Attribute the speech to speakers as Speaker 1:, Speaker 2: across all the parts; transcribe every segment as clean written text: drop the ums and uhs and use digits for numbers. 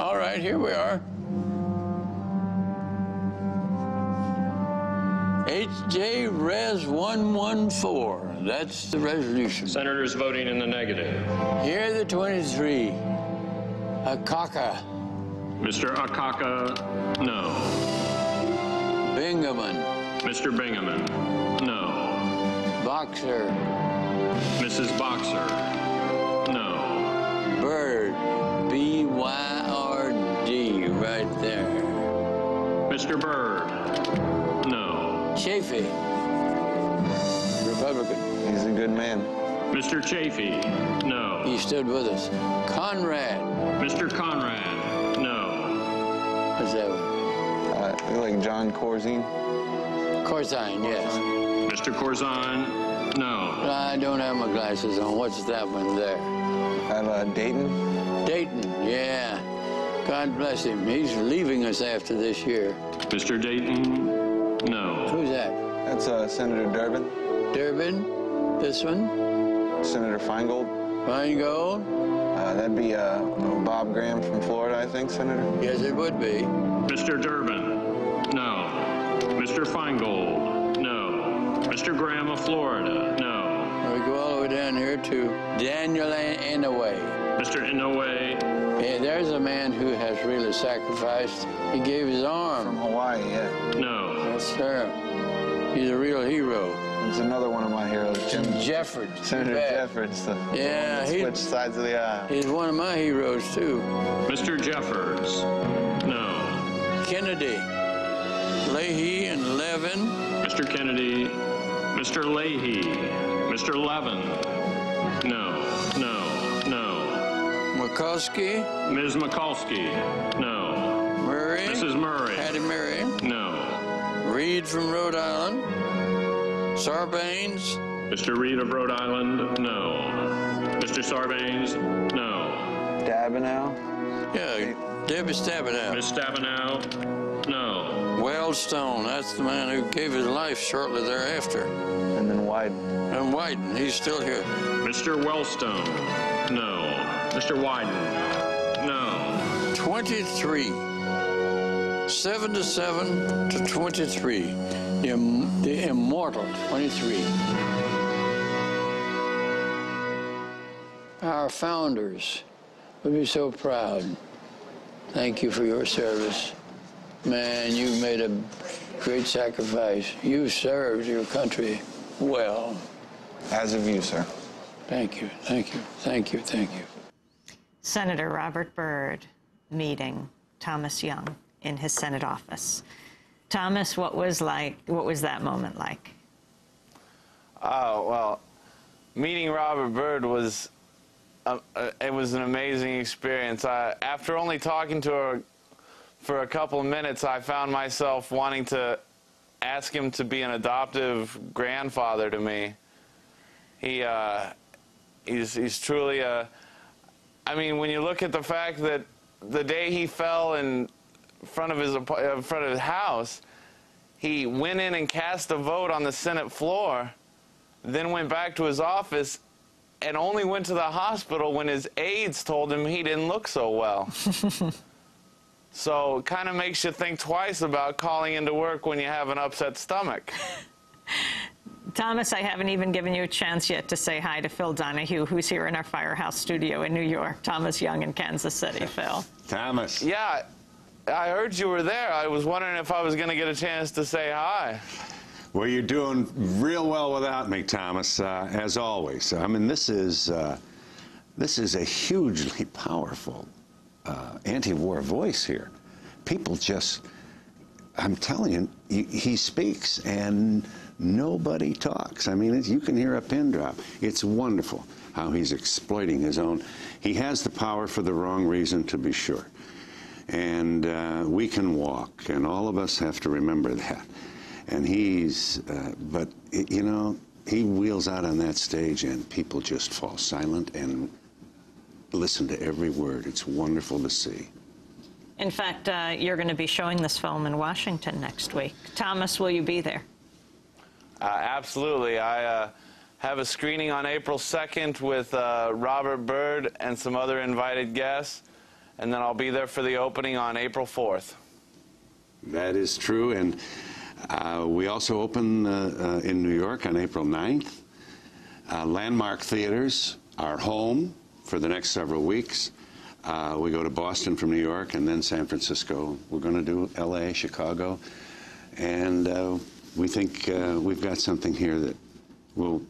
Speaker 1: All right, here we are. HJ Res 114. That's the resolution.
Speaker 2: Senators voting in the negative.
Speaker 1: Here are the 23. Akaka.
Speaker 2: Mr. Akaka, no.
Speaker 1: Bingaman.
Speaker 2: Mr. Bingaman, no.
Speaker 1: Boxer.
Speaker 2: Mrs. Boxer, no.
Speaker 1: Bird. B-Y-R-D, right there.
Speaker 2: Mr. Bird, no.
Speaker 1: Chafee. Republican.
Speaker 3: He's a good man.
Speaker 2: Mr. Chafee, no.
Speaker 1: He stood with us. Conrad.
Speaker 2: Mr. Conrad, no.
Speaker 1: What's that one?
Speaker 3: Like John Corzine.
Speaker 1: Corzine, yes.
Speaker 2: Mr. Corzine, no.
Speaker 1: I don't have my glasses on. What's that one there?
Speaker 3: I have Dayton.
Speaker 1: Dayton, yeah. God bless him. He's leaving us after this year.
Speaker 2: Mr. Dayton, no.
Speaker 1: Who's that?
Speaker 3: That's Senator Durbin.
Speaker 1: Durbin? This one?
Speaker 3: Senator Feingold.
Speaker 1: Feingold?
Speaker 3: That'd be Bob Graham from Florida, I think, Senator.
Speaker 1: Yes, it would be.
Speaker 2: Mr. Durbin, no. Mr. Feingold, no. Mr. Graham of Florida, no.
Speaker 1: We go all the way down here to Daniel Inouye.
Speaker 2: Mr. Inouye.
Speaker 1: Yeah, there's a man who has really sacrificed. He gave his arm.
Speaker 3: From Hawaii, yeah.
Speaker 2: No.
Speaker 1: Yes, sir. He's a real hero.
Speaker 3: There's another one of my heroes, Jim
Speaker 1: Jeffords.
Speaker 3: Senator Jeffords.
Speaker 1: Yeah,
Speaker 3: he switched sides of the aisle.
Speaker 1: He's one of my heroes, too.
Speaker 2: Mr. Jeffords, no.
Speaker 1: Kennedy. Leahy and Levin.
Speaker 2: Mr. Kennedy. Mr. Leahy. Mr. Levin, no.
Speaker 1: McCoskey.
Speaker 2: Ms. McCoskey, no.
Speaker 1: Murray.
Speaker 2: Mrs. Murray.
Speaker 1: Hattie Murray.
Speaker 2: No.
Speaker 1: Reed from Rhode Island. Sarbanes.
Speaker 2: Mr. Reed of Rhode Island, no. Mr. Sarbanes, no.
Speaker 3: Stabenow.
Speaker 1: Yeah, Debbie Stabenow.
Speaker 2: Miss Stabenow, no.
Speaker 1: Wellstone, that's the man who gave his life shortly thereafter.
Speaker 3: And then Wyden.
Speaker 1: And Wyden, he's still here.
Speaker 2: Mr. Wellstone, no. Mr. Wyden, no.
Speaker 1: 23. 77 to 23. The immortal 23. Our founders would be so proud. Thank you for your service. Man, you made a great sacrifice. You served your country well.
Speaker 3: As of you, sir.
Speaker 1: Thank you, thank you, thank you, thank you.
Speaker 4: Senator Robert Byrd meeting Tomas Young in his Senate office. Thomas, what was that moment like?
Speaker 5: Oh, well, meeting Robert Byrd was, it was an amazing experience. After only talking to her for a couple of minutes, I found myself wanting to ask him to be an adoptive grandfather to me. He's truly a, I mean, when you look at the fact that the day he fell in front of his house, he went in and cast a vote on the Senate floor, then went back to his office and only went to the hospital when his aides told him he didn't look so well. So it kind of makes you think twice about calling into work when you have an upset stomach.
Speaker 4: Thomas, I haven't even given you a chance yet to say hi to Phil Donahue, who's here in our Firehouse studio in New York. Tomas Young in Kansas City. Phil.
Speaker 6: Thomas.
Speaker 5: Yeah, I heard you were there. I was wondering if I was going to get a chance to say hi.
Speaker 6: Well, you're doing real well without me, Thomas, as always. I mean, this is a hugely powerful anti-war voice here. People just, I'm telling you, he speaks and nobody talks. I mean, you can hear a pin drop. It's wonderful how he's exploiting his own. He has the power for the wrong reason, to be sure. And we can walk, and all of us have to remember that. And but, you know, he wheels out on that stage and people just fall silent and listen to every word. It's wonderful to see.
Speaker 4: In fact, you're going to be showing this film in Washington next week. Thomas, will you be there?
Speaker 5: Absolutely. I have a screening on April 2nd with Robert Byrd and some other invited guests. and then I'll be there for the opening on April 4th.
Speaker 6: That is true, and we also open in New York on April 9th. Landmark Theaters are home for the next several weeks. We go to Boston from New York and then San Francisco. We're going to do LA, Chicago, and we think we've got something here that will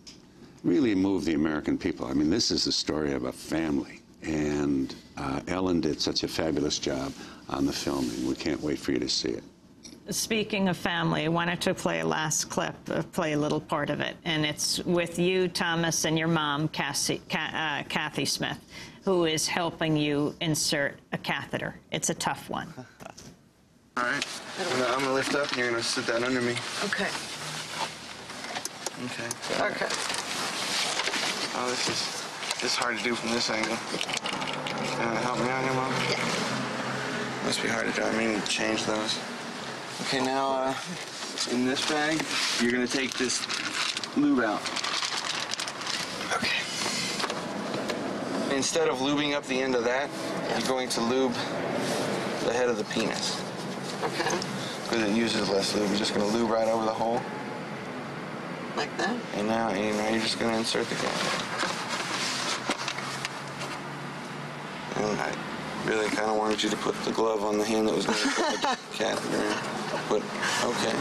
Speaker 6: really move the American people. I mean, this is the story of a family, and Ellen did such a fabulous job on the filming. We can't wait for you to see it.
Speaker 4: Speaking of family, I wanted to play a last clip, play a little part of it, and it's with you, Thomas, and your mom, Kathy Smith, who is helping you insert a catheter. It's a tough one.
Speaker 3: All right. I'm going to lift up, and you're going to sit that under me.
Speaker 7: Okay.
Speaker 3: Okay.
Speaker 7: Okay.
Speaker 3: Oh, this is hard to do from this angle. Help me out here, Mom?
Speaker 7: Yeah.
Speaker 3: Must be hard to do. I mean, change those. Okay, now, in this bag, you're going to take this lube out. Okay. Instead of lubing up the end of that, you're going to lube the head of the penis.
Speaker 7: Okay.
Speaker 3: Because it uses less lube. You're just going to lube right over the hole.
Speaker 7: Like that?
Speaker 3: And now, you're just going to insert the catheter. And I really kind of wanted you to put the glove on the hand that was going to put the catheter in. But, okay.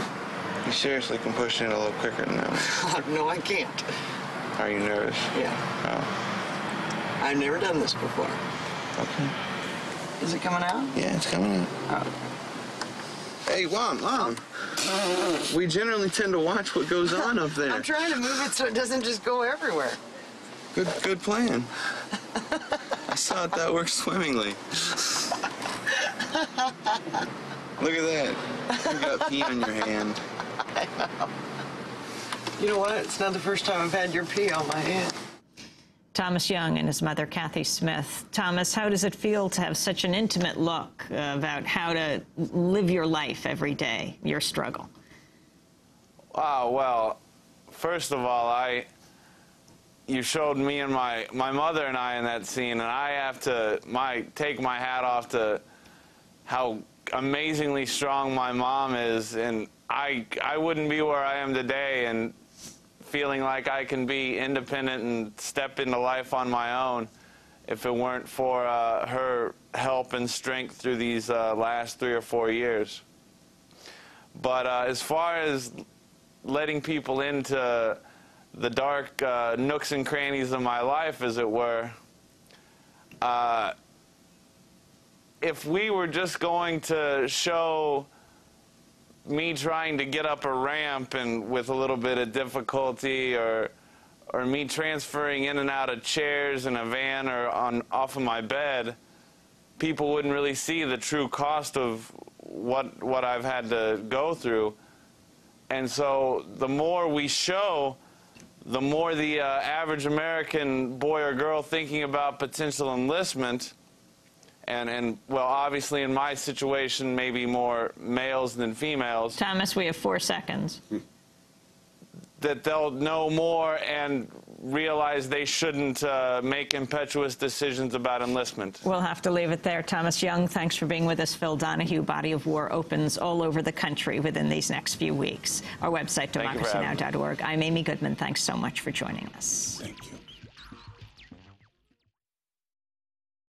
Speaker 3: You seriously can push it a little quicker than that.
Speaker 7: No, I can't.
Speaker 3: Are you nervous?
Speaker 7: Yeah.
Speaker 3: Oh.
Speaker 7: I've never done this before.
Speaker 3: Okay.
Speaker 7: Is it coming out?
Speaker 3: Yeah, it's coming out.
Speaker 7: Oh.
Speaker 3: Hey, Mom. We generally tend to watch what goes on up there.
Speaker 7: I'm trying to move it so it doesn't just go everywhere.
Speaker 3: Good plan. I saw it that worked swimmingly. Look at that. You got pee on your hand.
Speaker 7: I know. You know what? It's not the first time I've had your pee on my hand.
Speaker 4: Tomas Young and his mother, Kathy Smith. Thomas, how does it feel to have such an intimate look about how to live your life every day, your struggle?
Speaker 5: Well, first of all, you showed me and my mother and I in that scene, and I have to take my hat off to how amazingly strong my mom is, and I wouldn't be where I am today and feeling like I can be independent and step into life on my own if it weren't for her help and strength through these last 3 or 4 years. But as far as letting people into the dark nooks and crannies of my life, as it were, if we were just going to show me trying to get up a ramp and with a little bit of difficulty, or me transferring in and out of chairs in a van or off of my bed, people wouldn't really see the true cost of what I've had to go through. And so the more we show, the more the average American boy or girl thinking about potential enlistment, and well, obviously in my situation, maybe more males than females.
Speaker 4: Thomas, we have 4 seconds.
Speaker 5: That they'll know more and realize they shouldn't make impetuous decisions about enlistment.
Speaker 4: We'll have to leave it there. Tomas Young, thanks for being with us. Phil Donahue, Body of War opens all over the country within these next few weeks. Our website, democracynow.org. I'm Amy Goodman. Thanks so much for joining us.
Speaker 6: Thank you.